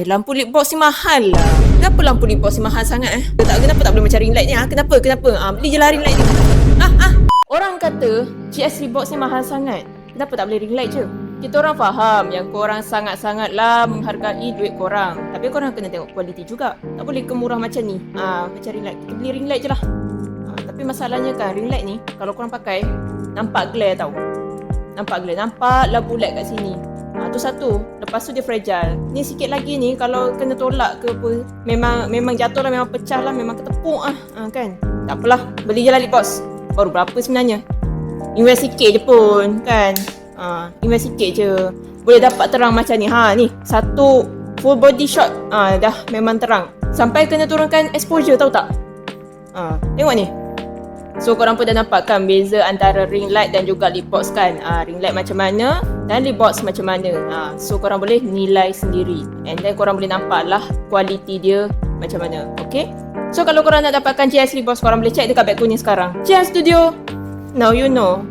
lampu lit box ni mahal lah. Kenapa lampu lit box ni mahal sangat Kenapa tak boleh macam ring light ni Kenapa? Beli je lah ring light ni. Orang kata GS lit box ni mahal sangat. Kenapa tak boleh ring light je? Kita orang faham yang korang sangat-sangatlah menghargai duit korang. Tapi korang kena tengok kualiti juga. Tak boleh kemurah macam ni. Macam ring light. Kita beli ring light je lah. Tapi masalahnya kan ring light ni kalau korang pakai nampak glare tau. Nampaklah bulat kat sini. Tu satu. Lepas tu dia fragile. Ni sikit lagi ni kalau kena tolak ke apa, memang jatuh lah, memang pecah lah, memang ketepuk kan. Tak apalah, beli je lah lit box. Baru berapa sebenarnya? Invest sikit je pun kan. Invest sikit je. Boleh dapat terang macam ni. Ni satu full body shot dah memang terang. Sampai kena turunkan exposure, tahu tak? Tengok ni. So korang pun dah nampak kan beza antara ring light dan juga lit box kan. Ring light macam mana dan lit box macam mana. So korang boleh nilai sendiri. And then korang boleh nampak lah kualiti dia macam mana. Okay? So kalau korang nak dapatkan GS lit box, korang boleh check dekat bag kuning sekarang. GS Studio, now you know.